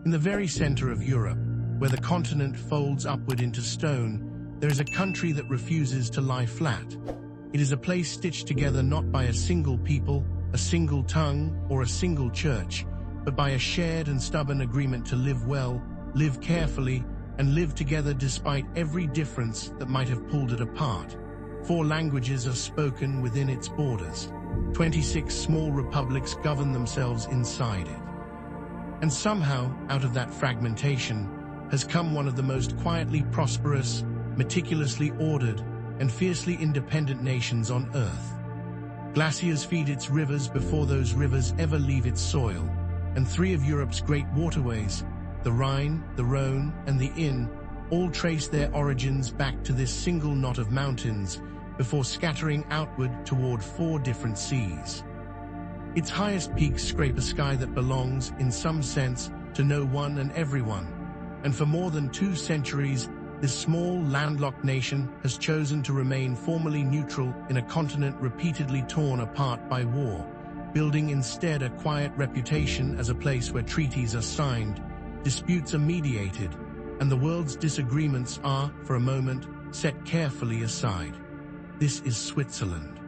In the very center of Europe, where the continent folds upward into stone, there is a country that refuses to lie flat. It is a place stitched together not by a single people, a single tongue, or a single church, but by a shared and stubborn agreement to live well, live carefully, and live together despite every difference that might have pulled it apart. 4 languages are spoken within its borders. 26 small republics govern themselves inside it. And somehow, out of that fragmentation, has come one of the most quietly prosperous, meticulously ordered, and fiercely independent nations on Earth. Glaciers feed its rivers before those rivers ever leave its soil, and 3 of Europe's great waterways, the Rhine, the Rhone, and the Inn, all trace their origins back to this single knot of mountains before scattering outward toward 4 different seas. Its highest peaks scrape a sky that belongs, in some sense, to no one and everyone, and for more than 2 centuries, this small, landlocked nation has chosen to remain formally neutral in a continent repeatedly torn apart by war, building instead a quiet reputation as a place where treaties are signed, disputes are mediated, and the world's disagreements are, for a moment, set carefully aside. This is Switzerland.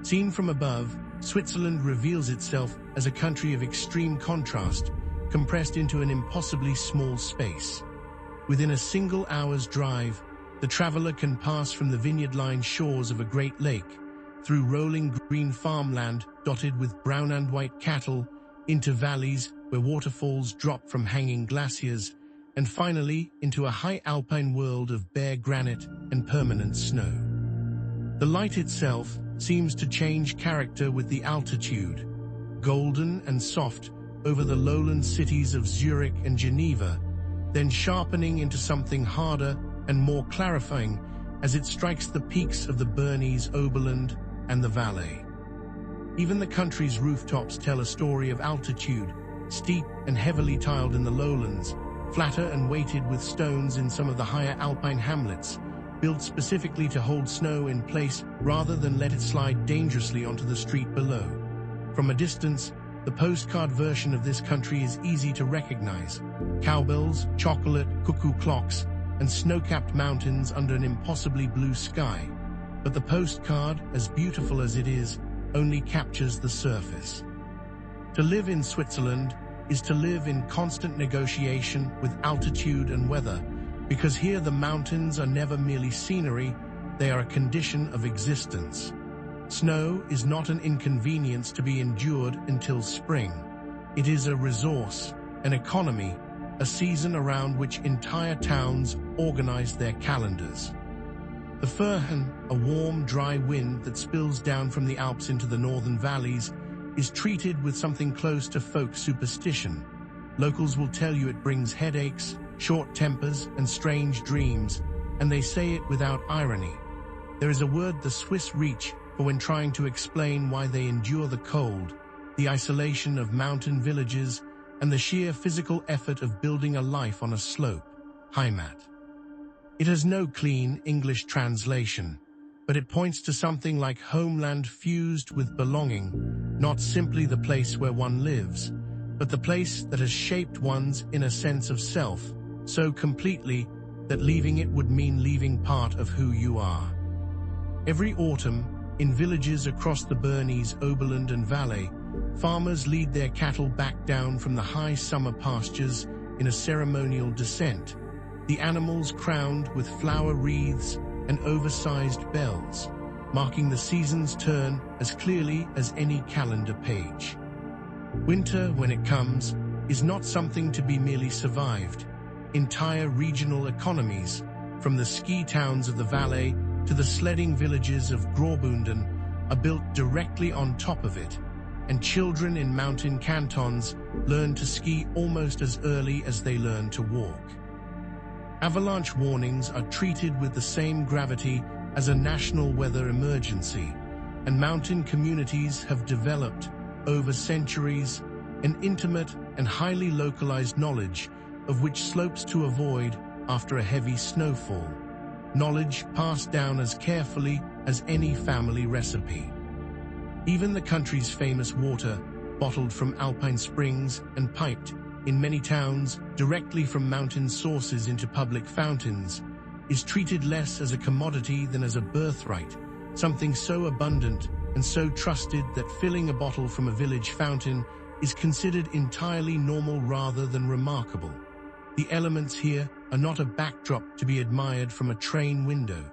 Seen from above, Switzerland reveals itself as a country of extreme contrast, compressed into an impossibly small space. Within a single hour's drive, the traveler can pass from the vineyard-lined shores of a great lake, through rolling green farmland dotted with brown and white cattle, into valleys where waterfalls drop from hanging glaciers, and finally into a high alpine world of bare granite and permanent snow. The light itself seems to change character with the altitude, golden and soft over the lowland cities of Zurich and Geneva, then sharpening into something harder and more clarifying as it strikes the peaks of the Bernese Oberland and the Valais. Even the country's rooftops tell a story of altitude, steep and heavily tiled in the lowlands, flatter and weighted with stones in some of the higher alpine hamlets, built specifically to hold snow in place rather than let it slide dangerously onto the street below. From a distance, the postcard version of this country is easy to recognize. Cowbells, chocolate, cuckoo clocks, and snow-capped mountains under an impossibly blue sky. But the postcard, as beautiful as it is, only captures the surface. To live in Switzerland is to live in constant negotiation with altitude and weather, because here the mountains are never merely scenery, they are a condition of existence. Snow is not an inconvenience to be endured until spring. It is a resource, an economy, a season around which entire towns organize their calendars. The Föhn, a warm, dry wind that spills down from the Alps into the northern valleys, is treated with something close to folk superstition. Locals will tell you it brings headaches, short tempers, and strange dreams, and they say it without irony. There is a word the Swiss reach for when trying to explain why they endure the cold, the isolation of mountain villages, and the sheer physical effort of building a life on a slope, Heimat. It has no clean English translation, but it points to something like homeland fused with belonging, not simply the place where one lives, but the place that has shaped one's inner sense of self so completely that leaving it would mean leaving part of who you are. Every autumn, in villages across the Bernese Oberland and Valais, farmers lead their cattle back down from the high summer pastures in a ceremonial descent, the animals crowned with flower wreaths and oversized bells, marking the season's turn as clearly as any calendar page. Winter, when it comes, is not something to be merely survived. Entire regional economies, from the ski towns of the Valais to the sledding villages of Graubünden, are built directly on top of it, and children in mountain cantons learn to ski almost as early as they learn to walk. Avalanche warnings are treated with the same gravity as a national weather emergency, and mountain communities have developed, over centuries, an intimate and highly localized knowledge of which slopes to avoid after a heavy snowfall, knowledge passed down as carefully as any family recipe. Even the country's famous water, bottled from alpine springs and piped, in many towns, directly from mountain sources into public fountains, is treated less as a commodity than as a birthright, something so abundant and so trusted that filling a bottle from a village fountain is considered entirely normal rather than remarkable. The elements here are not a backdrop to be admired from a train window.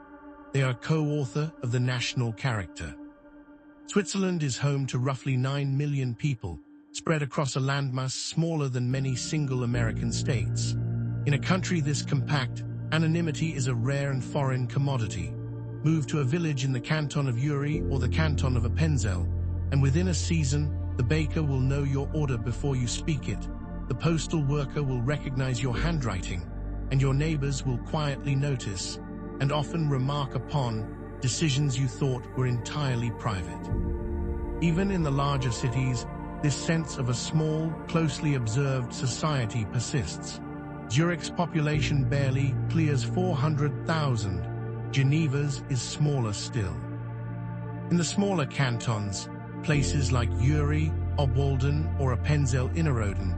They are co-author of the national character. Switzerland is home to roughly 9 million people, spread across a landmass smaller than many single American states. In a country this compact, anonymity is a rare and foreign commodity. Move to a village in the canton of Uri or the canton of Appenzell, and within a season, the baker will know your order before you speak it, the postal worker will recognize your handwriting, and your neighbors will quietly notice, and often remark upon, decisions you thought were entirely private. Even in the larger cities, this sense of a small, closely observed society persists. Zurich's population barely clears 400,000. Geneva's is smaller still. In the smaller cantons, places like Uri, Obwalden, or Appenzell Innerrhoden,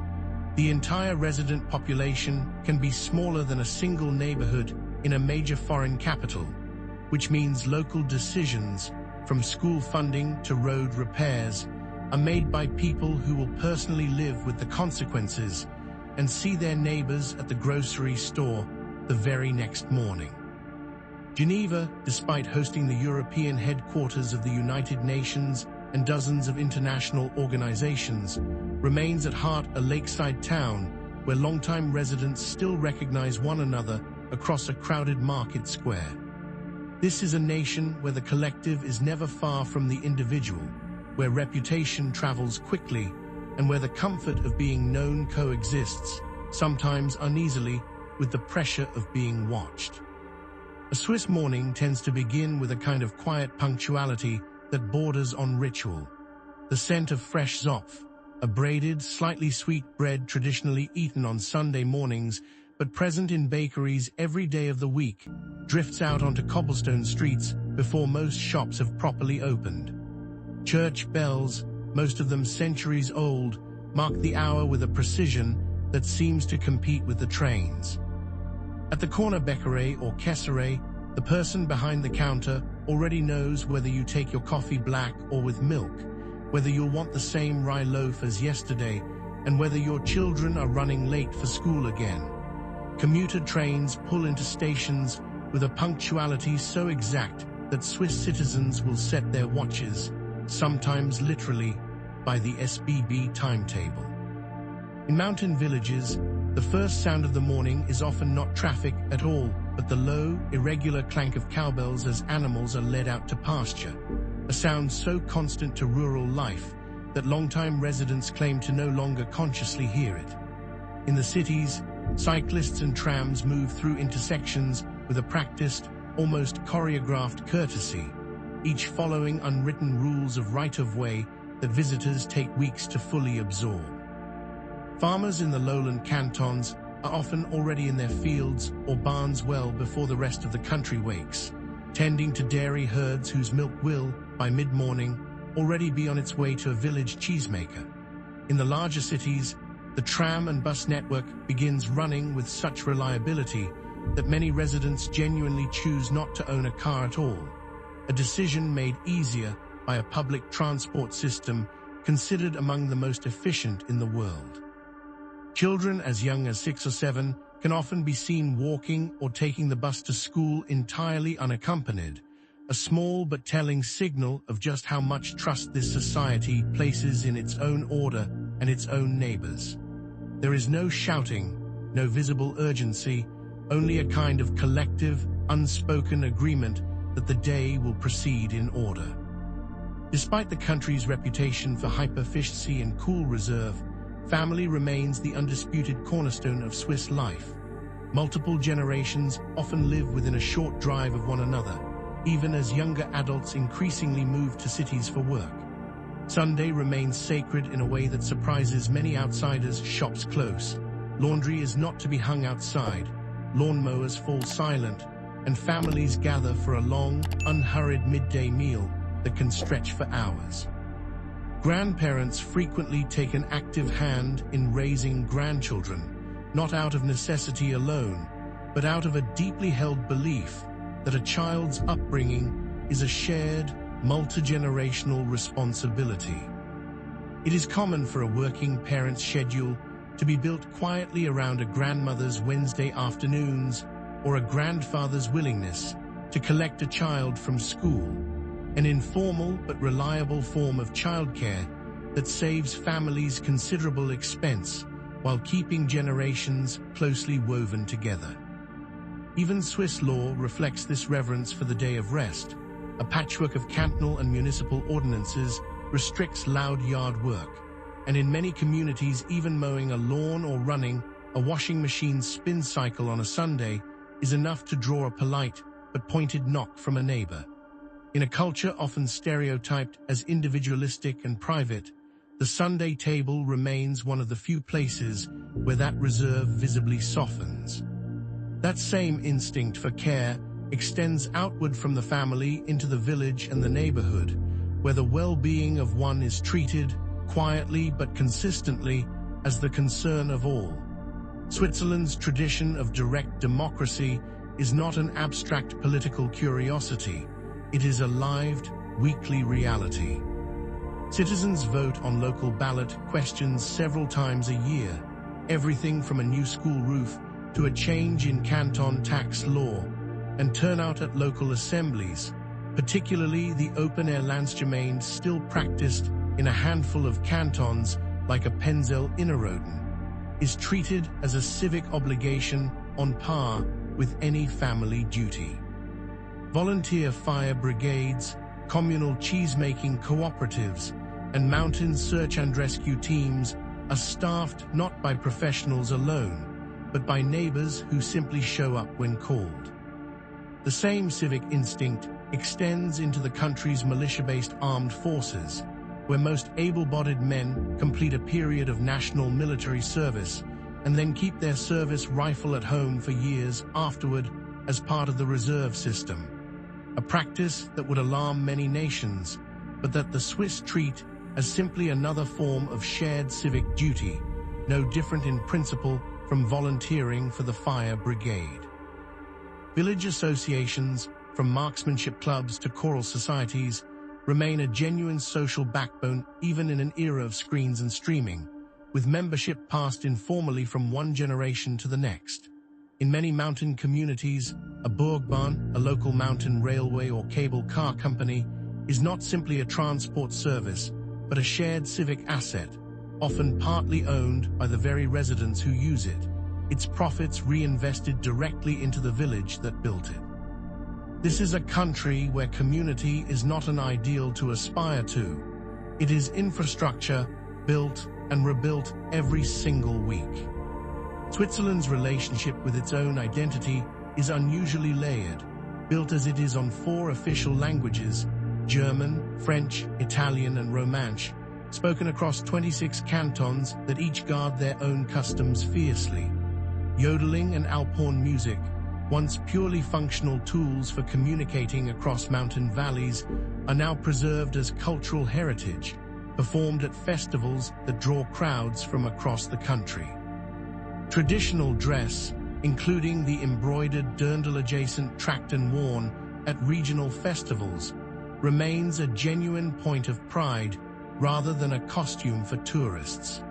the entire resident population can be smaller than a single neighborhood in a major foreign capital, which means local decisions, from school funding to road repairs, are made by people who will personally live with the consequences and see their neighbors at the grocery store the very next morning. Geneva, despite hosting the European headquarters of the United Nations and dozens of international organizations, remains at heart a lakeside town where longtime residents still recognize one another across a crowded market square. This is a nation where the collective is never far from the individual, where reputation travels quickly, and where the comfort of being known coexists, sometimes uneasily, with the pressure of being watched. A Swiss morning tends to begin with a kind of quiet punctuality that borders on ritual. The scent of fresh Zopf, a braided, slightly sweet bread traditionally eaten on Sunday mornings but present in bakeries every day of the week, drifts out onto cobblestone streets before most shops have properly opened. Church bells, most of them centuries old, mark the hour with a precision that seems to compete with the trains. At the corner Bäckerei or Käserei, the person behind the counter already knows whether you take your coffee black or with milk, whether you'll want the same rye loaf as yesterday, and whether your children are running late for school again. Commuter trains pull into stations with a punctuality so exact that Swiss citizens will set their watches, sometimes literally, by the SBB timetable. In mountain villages, the first sound of the morning is often not traffic at all, but the low, irregular clank of cowbells as animals are led out to pasture, a sound so constant to rural life that longtime residents claim to no longer consciously hear it. In the cities, cyclists and trams move through intersections with a practiced, almost choreographed courtesy, each following unwritten rules of right-of-way that visitors take weeks to fully absorb. Farmers in the lowland cantons are often already in their fields or barns well before the rest of the country wakes, tending to dairy herds whose milk will, by mid-morning, already be on its way to a village cheesemaker. In the larger cities, the tram and bus network begins running with such reliability that many residents genuinely choose not to own a car at all, a decision made easier by a public transport system considered among the most efficient in the world. Children as young as 6 or 7 can often be seen walking or taking the bus to school entirely unaccompanied, a small but telling signal of just how much trust this society places in its own order and its own neighbors. There is no shouting, no visible urgency, only a kind of collective, unspoken agreement that the day will proceed in order. Despite the country's reputation for hyper-efficiency and cool reserve, family remains the undisputed cornerstone of Swiss life. Multiple generations often live within a short drive of one another, even as younger adults increasingly move to cities for work. Sunday remains sacred in a way that surprises many outsiders. Shops close, laundry is not to be hung outside, lawnmowers fall silent, and families gather for a long, unhurried midday meal that can stretch for hours. Grandparents frequently take an active hand in raising grandchildren, not out of necessity alone, but out of a deeply held belief that a child's upbringing is a shared, multi-generational responsibility. It is common for a working parent's schedule to be built quietly around a grandmother's Wednesday afternoons or a grandfather's willingness to collect a child from school, an informal but reliable form of childcare that saves families considerable expense while keeping generations closely woven together. Even Swiss law reflects this reverence for the day of rest. A patchwork of cantonal and municipal ordinances restricts loud yard work, and in many communities even mowing a lawn or running a washing machine spin cycle on a Sunday is enough to draw a polite but pointed knock from a neighbor. In a culture often stereotyped as individualistic and private, the Sunday table remains one of the few places where that reserve visibly softens. That same instinct for care extends outward from the family into the village and the neighborhood, where the well-being of one is treated, quietly but consistently, as the concern of all. Switzerland's tradition of direct democracy is not an abstract political curiosity. It is a lived, weekly reality. Citizens vote on local ballot questions several times a year, everything from a new school roof to a change in canton tax law, and turnout at local assemblies, particularly the open-air Landsgemeinde still practiced in a handful of cantons like Appenzell Innerrhoden, is treated as a civic obligation on par with any family duty. Volunteer fire brigades, communal cheese-making cooperatives, and mountain search and rescue teams are staffed not by professionals alone, but by neighbors who simply show up when called. The same civic instinct extends into the country's militia-based armed forces, where most able-bodied men complete a period of national military service and then keep their service rifle at home for years afterward as part of the reserve system. A practice that would alarm many nations, but that the Swiss treat as simply another form of shared civic duty, no different in principle from volunteering for the fire brigade. Village associations, from marksmanship clubs to choral societies, remain a genuine social backbone even in an era of screens and streaming, with membership passed informally from one generation to the next. In many mountain communities, a Burgbahn, a local mountain railway or cable car company, is not simply a transport service, but a shared civic asset, often partly owned by the very residents who use it, its profits reinvested directly into the village that built it. This is a country where community is not an ideal to aspire to. It is infrastructure built and rebuilt every single week. Switzerland's relationship with its own identity is unusually layered, built as it is on 4 official languages: German, French, Italian, and Romansh, spoken across 26 cantons that each guard their own customs fiercely. Yodeling and alphorn music, once purely functional tools for communicating across mountain valleys, are now preserved as cultural heritage, performed at festivals that draw crowds from across the country. Traditional dress, including the embroidered dirndl-adjacent tracked and worn at regional festivals, remains a genuine point of pride rather than a costume for tourists.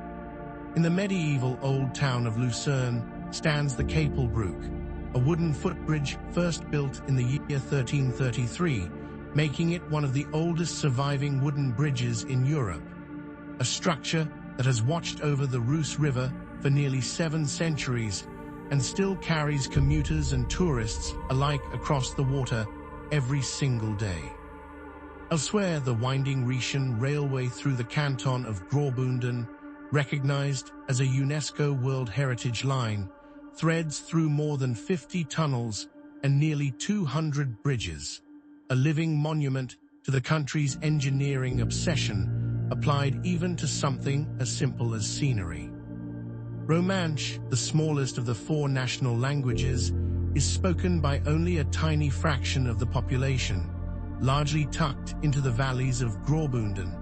In the medieval old town of Lucerne stands the Kapelbrook, a wooden footbridge first built in the year 1333, making it one of the oldest surviving wooden bridges in Europe. A structure that has watched over the Reuss River for nearly 7 centuries and still carries commuters and tourists alike across the water every single day. Elsewhere, the winding Rhetian railway through the canton of Graubünden, recognized as a UNESCO World Heritage Line, threads through more than 50 tunnels and nearly 200 bridges, a living monument to the country's engineering obsession, applied even to something as simple as scenery. Romansh, the smallest of the 4 national languages, is spoken by only a tiny fraction of the population, largely tucked into the valleys of Graubünden,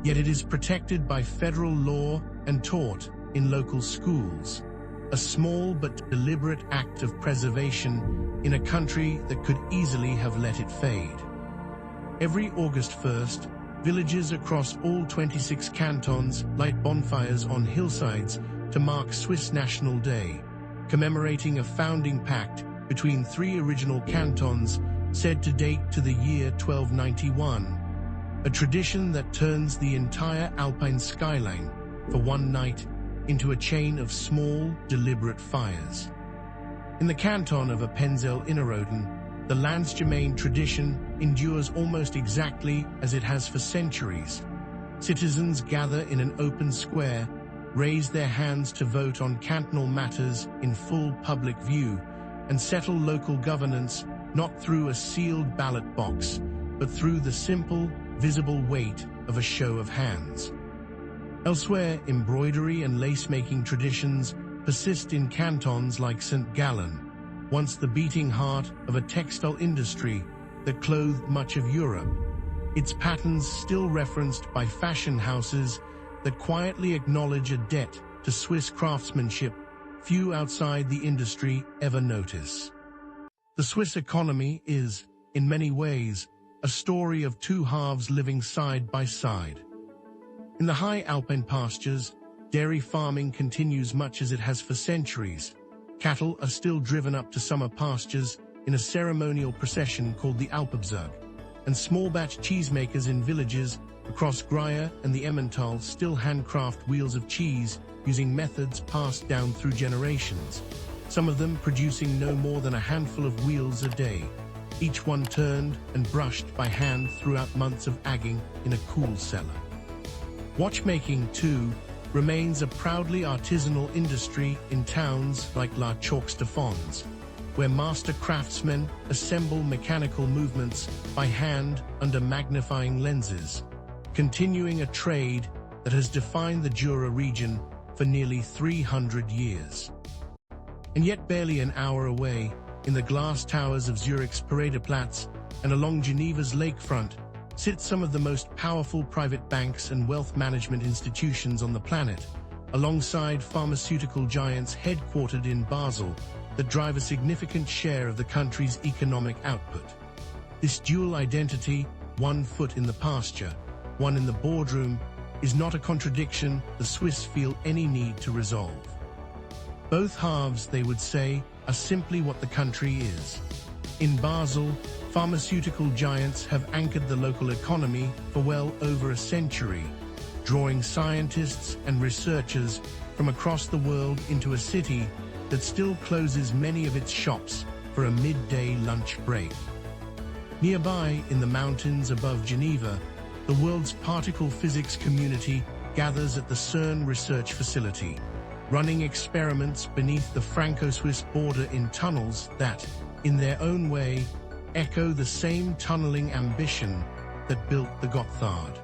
yet it is protected by federal law and taught in local schools. A small but deliberate act of preservation in a country that could easily have let it fade. Every August 1st, villages across all 26 cantons light bonfires on hillsides to mark Swiss National Day, commemorating a founding pact between three original cantons said to date to the year 1291, a tradition that turns the entire alpine skyline for one night into a chain of small, deliberate fires. In the canton of Appenzell-Innerrhoden, the Landsgemein tradition endures almost exactly as it has for centuries. Citizens gather in an open square, raise their hands to vote on cantonal matters in full public view, and settle local governance not through a sealed ballot box, but through the simple, visible weight of a show of hands. Elsewhere, embroidery and lace-making traditions persist in cantons like St. Gallen, once the beating heart of a textile industry that clothed much of Europe. Its patterns still referenced by fashion houses that quietly acknowledge a debt to Swiss craftsmanship few outside the industry ever notice. The Swiss economy is, in many ways, a story of two halves living side by side. In the high alpine pastures, dairy farming continues much as it has for centuries. Cattle are still driven up to summer pastures in a ceremonial procession called the Alpabzug, and small-batch cheesemakers in villages across Gruyere and the Emmental still handcraft wheels of cheese using methods passed down through generations, some of them producing no more than a handful of wheels a day, each one turned and brushed by hand throughout months of agging in a cool cellar. Watchmaking, too, remains a proudly artisanal industry in towns like La Chaux-de-Fonds, where master craftsmen assemble mechanical movements by hand under magnifying lenses, continuing a trade that has defined the Jura region for nearly 300 years. And yet barely an hour away, in the glass towers of Zurich's Paradeplatz and along Geneva's lakefront, sit some of the most powerful private banks and wealth management institutions on the planet, alongside pharmaceutical giants headquartered in Basel that drive a significant share of the country's economic output. This dual identity, one foot in the pasture, one in the boardroom, is not a contradiction the Swiss feel any need to resolve. Both halves, they would say, are simply what the country is. In Basel, pharmaceutical giants have anchored the local economy for well over a century, drawing scientists and researchers from across the world into a city that still closes many of its shops for a midday lunch break. Nearby, in the mountains above Geneva, the world's particle physics community gathers at the CERN research facility, running experiments beneath the Franco-Swiss border in tunnels that, in their own way, echo the same tunneling ambition that built the Gotthard.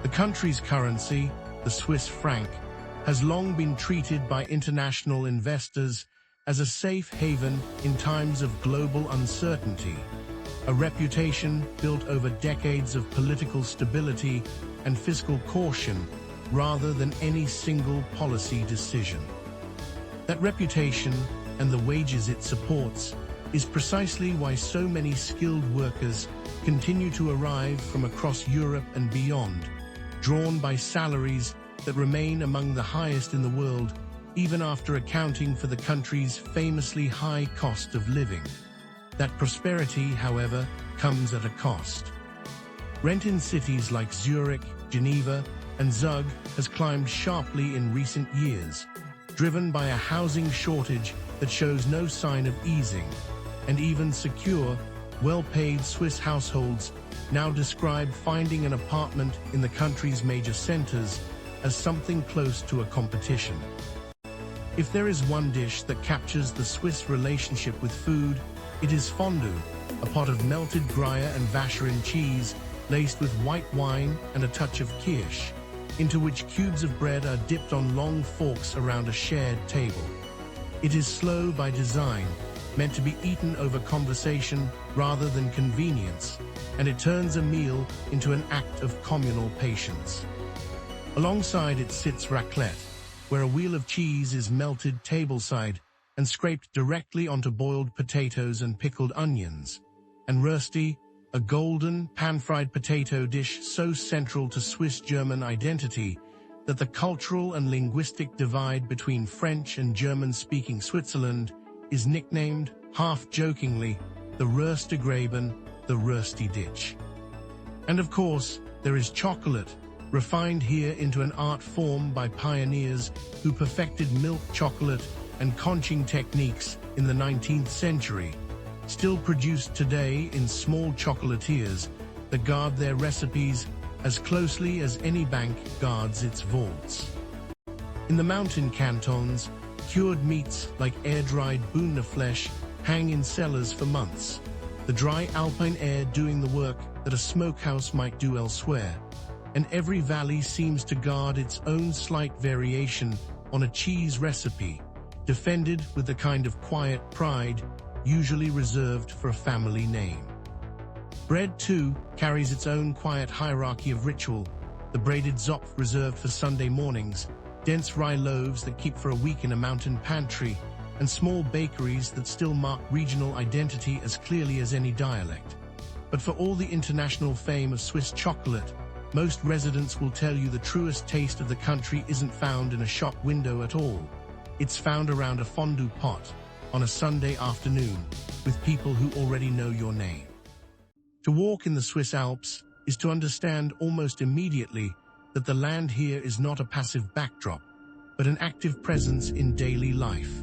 The country's currency, the Swiss franc, has long been treated by international investors as a safe haven in times of global uncertainty, a reputation built over decades of political stability and fiscal caution rather than any single policy decision. That reputation and the wages it supports is precisely why so many skilled workers continue to arrive from across Europe and beyond, drawn by salaries that remain among the highest in the world, even after accounting for the country's famously high cost of living. That prosperity, however, comes at a cost. Rent in cities like Zurich, Geneva, and Zug has climbed sharply in recent years, driven by a housing shortage that shows no sign of easing, and even secure, well-paid Swiss households now describe finding an apartment in the country's major centers as something close to a competition. If there is one dish that captures the Swiss relationship with food, it is fondue, a pot of melted Gruyere and Vacherin cheese laced with white wine and a touch of kirsch, into which cubes of bread are dipped on long forks around a shared table. It is slow by design, meant to be eaten over conversation rather than convenience, and it turns a meal into an act of communal patience. Alongside it sits raclette, where a wheel of cheese is melted tableside and scraped directly onto boiled potatoes and pickled onions, and rösti, a golden, pan-fried potato dish so central to Swiss-German identity that the cultural and linguistic divide between French and German-speaking Switzerland is nicknamed, half-jokingly, the Röstigraben, the Rösti ditch. And of course, there is chocolate, refined here into an art form by pioneers who perfected milk chocolate and conching techniques in the 19th century, still produced today in small chocolatiers that guard their recipes as closely as any bank guards its vaults. In the mountain cantons, cured meats like air-dried Bühnerfleisch hang in cellars for months, the dry alpine air doing the work that a smokehouse might do elsewhere, and every valley seems to guard its own slight variation on a cheese recipe, defended with the kind of quiet pride usually reserved for a family name. Bread, too, carries its own quiet hierarchy of ritual, the braided zopf reserved for Sunday mornings, dense rye loaves that keep for a week in a mountain pantry, and small bakeries that still mark regional identity as clearly as any dialect. But for all the international fame of Swiss chocolate, most residents will tell you the truest taste of the country isn't found in a shop window at all. It's found around a fondue pot, on a Sunday afternoon, with people who already know your name. To walk in the Swiss Alps is to understand almost immediately that the land here is not a passive backdrop, but an active presence in daily life.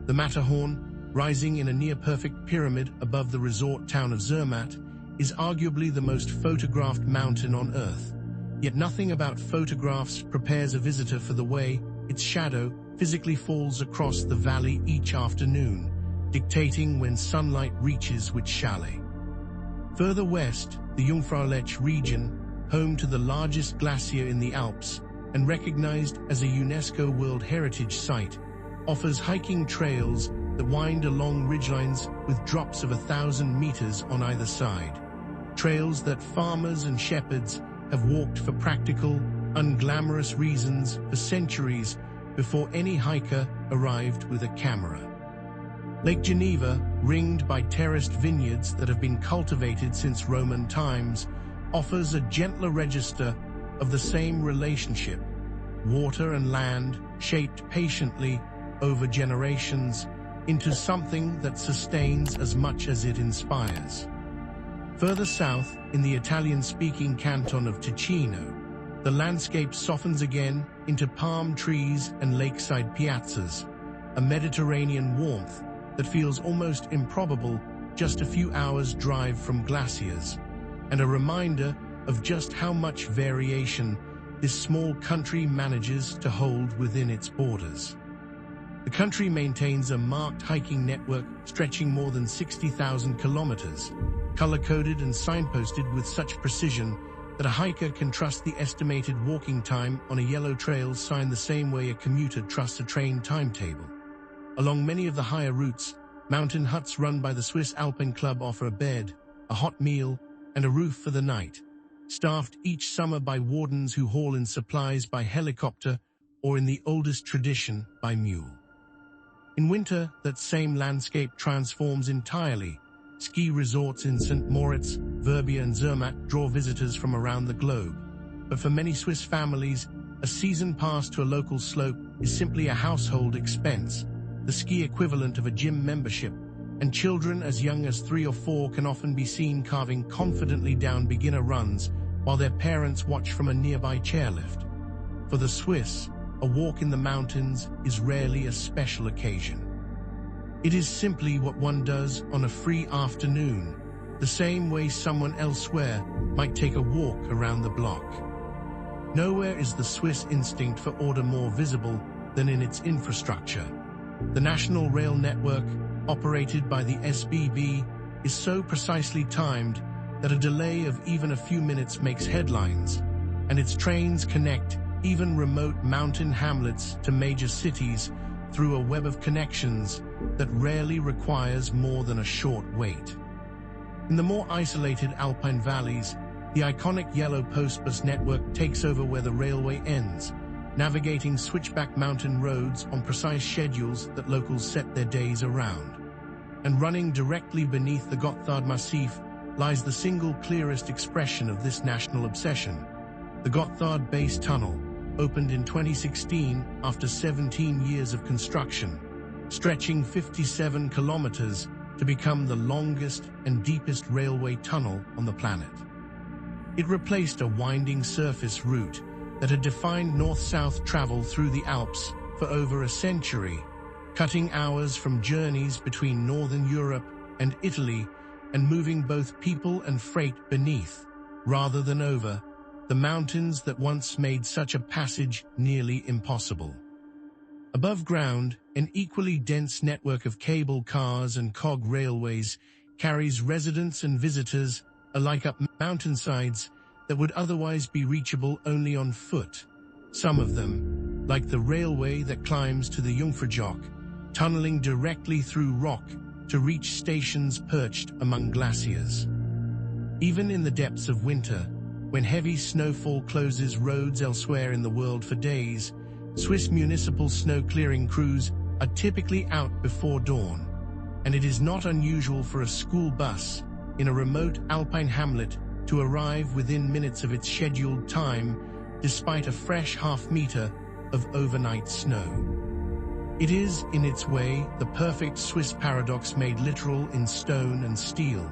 The Matterhorn, rising in a near-perfect pyramid above the resort town of Zermatt, is arguably the most photographed mountain on Earth. Yet nothing about photographs prepares a visitor for the way its shadow physically falls across the valley each afternoon, dictating when sunlight reaches which chalet. Further west, the Jungfraujoch region, home to the largest glacier in the Alps and recognized as a UNESCO World Heritage Site, offers hiking trails that wind along ridgelines with drops of 1,000 meters on either side. Trails that farmers and shepherds have walked for practical, unglamorous reasons for centuries before any hiker arrived with a camera. Lake Geneva, ringed by terraced vineyards that have been cultivated since Roman times, offers a gentler register of the same relationship, water and land shaped patiently over generations into something that sustains as much as it inspires. Further south, in the Italian-speaking canton of Ticino, the landscape softens again into palm trees and lakeside piazzas, a Mediterranean warmth that feels almost improbable just a few hours' drive from glaciers, and a reminder of just how much variation this small country manages to hold within its borders. The country maintains a marked hiking network stretching more than 60,000 kilometers, color-coded and signposted with such precision that a hiker can trust the estimated walking time on a yellow trail sign the same way a commuter trusts a train timetable. Along many of the higher routes, mountain huts run by the Swiss Alpine Club offer a bed, a hot meal, and a roof for the night, staffed each summer by wardens who haul in supplies by helicopter or, in the oldest tradition, by mule. In winter, that same landscape transforms entirely. Ski resorts in St. Moritz, Verbia and Zermatt draw visitors from around the globe. But for many Swiss families, a season pass to a local slope is simply a household expense, the ski equivalent of a gym membership, and children as young as 3 or 4 can often be seen carving confidently down beginner runs while their parents watch from a nearby chairlift. For the Swiss, a walk in the mountains is rarely a special occasion. It is simply what one does on a free afternoon, the same way someone elsewhere might take a walk around the block. Nowhere is the Swiss instinct for order more visible than in its infrastructure. The national rail network, operated by the SBB, is so precisely timed that a delay of even a few minutes makes headlines, and its trains connect even remote mountain hamlets to major cities through a web of connections that rarely requires more than a short wait. In the more isolated alpine valleys, the iconic yellow postbus network takes over where the railway ends, navigating switchback mountain roads on precise schedules that locals set their days around. And running directly beneath the Gotthard massif lies the single clearest expression of this national obsession. The Gotthard Base Tunnel opened in 2016 after 17 years of construction, stretching 57 kilometers to become the longest and deepest railway tunnel on the planet. It replaced a winding surface route that had defined north-south travel through the Alps for over a century, cutting hours from journeys between northern Europe and Italy and moving both people and freight beneath, rather than over, the mountains that once made such a passage nearly impossible. Above ground, an equally dense network of cable cars and cog railways carries residents and visitors alike up mountainsides that would otherwise be reachable only on foot. Some of them, like the railway that climbs to the Jungfraujoch, tunneling directly through rock to reach stations perched among glaciers. Even in the depths of winter, when heavy snowfall closes roads elsewhere in the world for days, Swiss municipal snow-clearing crews are typically out before dawn, and it is not unusual for a school bus in a remote alpine hamlet to arrive within minutes of its scheduled time, despite a fresh half-meter of overnight snow. It is, in its way, the perfect Swiss paradox made literal in stone and steel.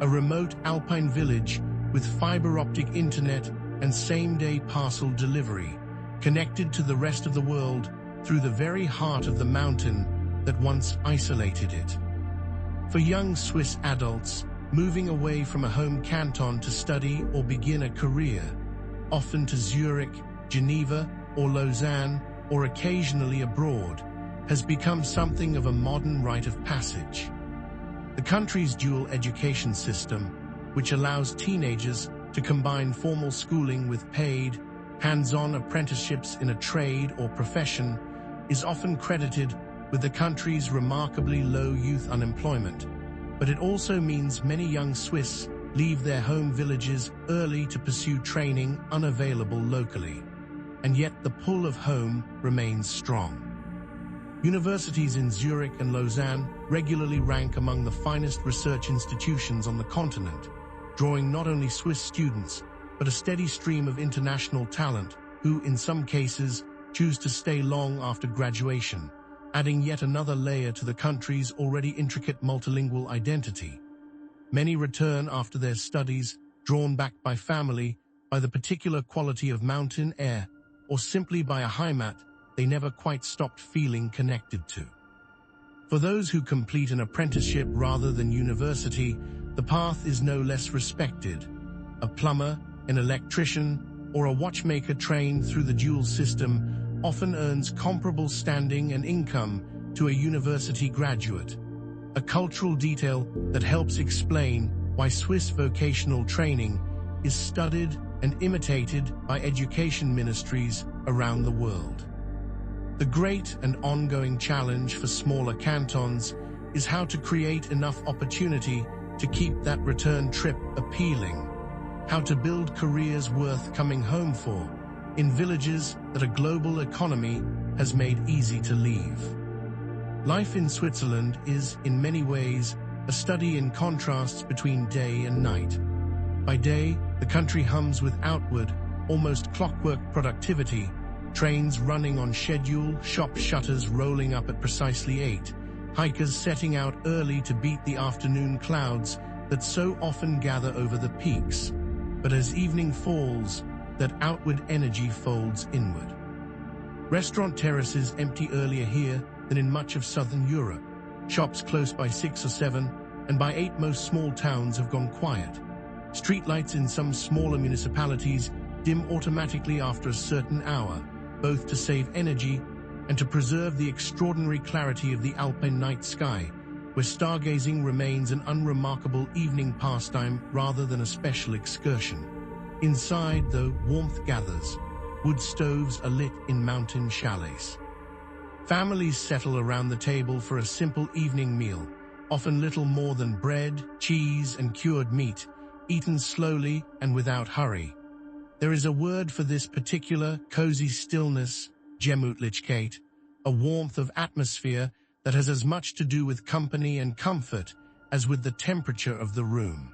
A remote alpine village with fiber-optic internet and same-day parcel delivery, connected to the rest of the world through the very heart of the mountain that once isolated it. For young Swiss adults, moving away from a home canton to study or begin a career, often to Zurich, Geneva, or Lausanne, or occasionally abroad, has become something of a modern rite of passage. The country's dual education system, which allows teenagers to combine formal schooling with paid, hands-on apprenticeships in a trade or profession, is often credited with the country's remarkably low youth unemployment. But it also means many young Swiss leave their home villages early to pursue training unavailable locally. And yet the pull of home remains strong. Universities in Zurich and Lausanne regularly rank among the finest research institutions on the continent, drawing not only Swiss students, but a steady stream of international talent who, in some cases, choose to stay long after graduation, adding yet another layer to the country's already intricate multilingual identity. Many return after their studies, drawn back by family, by the particular quality of mountain air, or simply by a Heimat they never quite stopped feeling connected to. For those who complete an apprenticeship rather than university, the path is no less respected. A plumber, an electrician, or a watchmaker trained through the dual system often earns comparable standing and income to a university graduate. A cultural detail that helps explain why Swiss vocational training is studied and imitated by education ministries around the world. The great and ongoing challenge for smaller cantons is how to create enough opportunity to keep that return trip appealing, how to build careers worth coming home for in villages that a global economy has made easy to leave. Life in Switzerland is, in many ways, a study in contrasts between day and night. By day, the country hums with outward, almost clockwork productivity, trains running on schedule, shop shutters rolling up at precisely 8, hikers setting out early to beat the afternoon clouds that so often gather over the peaks. But as evening falls, that outward energy folds inward. Restaurant terraces empty earlier here than in much of southern Europe. Shops close by 6 or 7, and by 8 most small towns have gone quiet. Streetlights in some smaller municipalities dim automatically after a certain hour, both to save energy and to preserve the extraordinary clarity of the alpine night sky, where stargazing remains an unremarkable evening pastime rather than a special excursion. Inside, though, warmth gathers. Wood stoves are lit in mountain chalets. Families settle around the table for a simple evening meal, often little more than bread, cheese, and cured meat, eaten slowly and without hurry. There is a word for this particular cozy stillness, gemütlichkeit, a warmth of atmosphere that has as much to do with company and comfort as with the temperature of the room.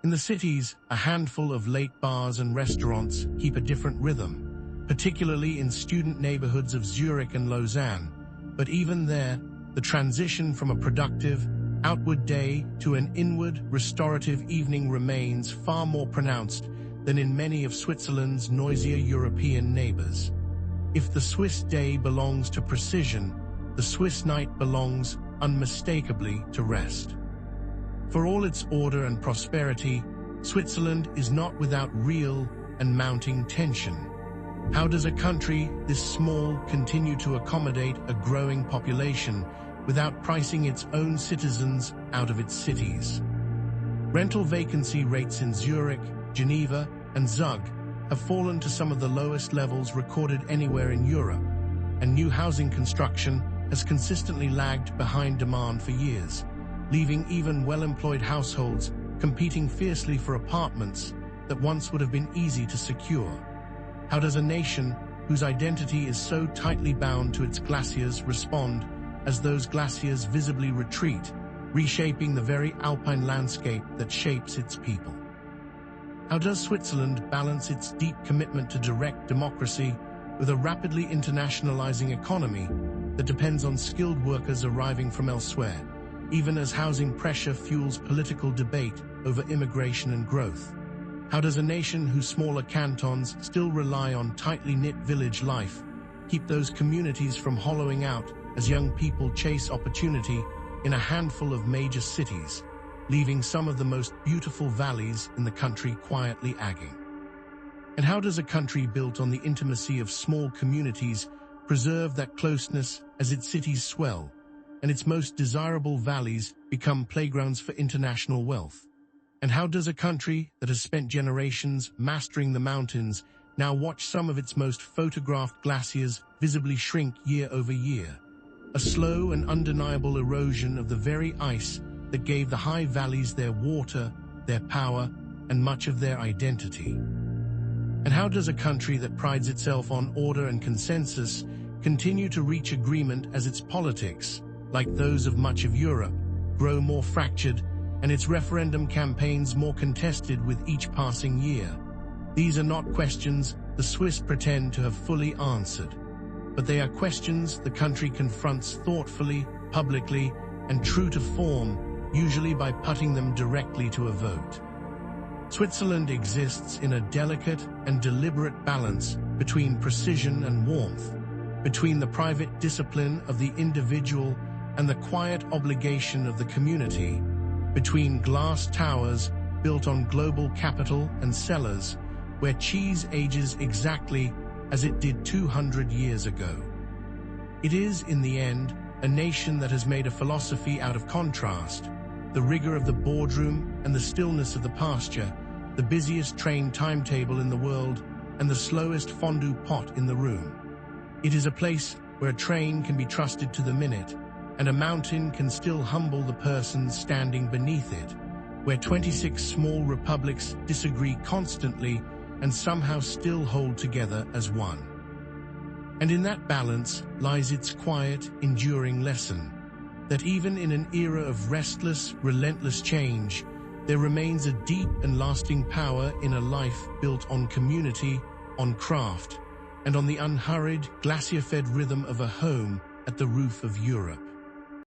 In the cities, a handful of late bars and restaurants keep a different rhythm, particularly in student neighborhoods of Zurich and Lausanne. But even there, the transition from a productive, outward day to an inward, restorative evening remains far more pronounced than in many of Switzerland's noisier European neighbors. If the Swiss day belongs to precision, the Swiss night belongs unmistakably to rest. For all its order and prosperity, Switzerland is not without real and mounting tension. How does a country this small continue to accommodate a growing population without pricing its own citizens out of its cities? Rental vacancy rates in Zurich, Geneva, and Zug have fallen to some of the lowest levels recorded anywhere in Europe, and new housing construction has consistently lagged behind demand for years, leaving even well-employed households competing fiercely for apartments that once would have been easy to secure. How does a nation whose identity is so tightly bound to its glaciers respond as those glaciers visibly retreat, reshaping the very alpine landscape that shapes its people? How does Switzerland balance its deep commitment to direct democracy with a rapidly internationalizing economy that depends on skilled workers arriving from elsewhere, even as housing pressure fuels political debate over immigration and growth? How does a nation whose smaller cantons still rely on tightly knit village life keep those communities from hollowing out as young people chase opportunity in a handful of major cities, leaving some of the most beautiful valleys in the country quietly agging? And how does a country built on the intimacy of small communities preserve that closeness as its cities swell and its most desirable valleys become playgrounds for international wealth? And how does a country that has spent generations mastering the mountains now watch some of its most photographed glaciers visibly shrink year over year? A slow and undeniable erosion of the very ice that gave the high valleys their water, their power, and much of their identity. And how does a country that prides itself on order and consensus continue to reach agreement as its politics, like those of much of Europe, grow more fractured and its referendum campaigns more contested with each passing year? These are not questions the Swiss pretend to have fully answered, but they are questions the country confronts thoughtfully, publicly, and true to form, usually by putting them directly to a vote. Switzerland exists in a delicate and deliberate balance between precision and warmth, between the private discipline of the individual and the quiet obligation of the community, between glass towers built on global capital and cellars where cheese ages exactly as it did 200 years ago. It is, in the end, a nation that has made a philosophy out of contrast, the rigor of the boardroom and the stillness of the pasture, the busiest train timetable in the world and the slowest fondue pot in the room. It is a place where a train can be trusted to the minute, and a mountain can still humble the person standing beneath it, where 26 small republics disagree constantly and somehow still hold together as one. And in that balance lies its quiet, enduring lesson, that even in an era of restless, relentless change, there remains a deep and lasting power in a life built on community, on craft, and on the unhurried, glacier-fed rhythm of a home at the roof of Europe.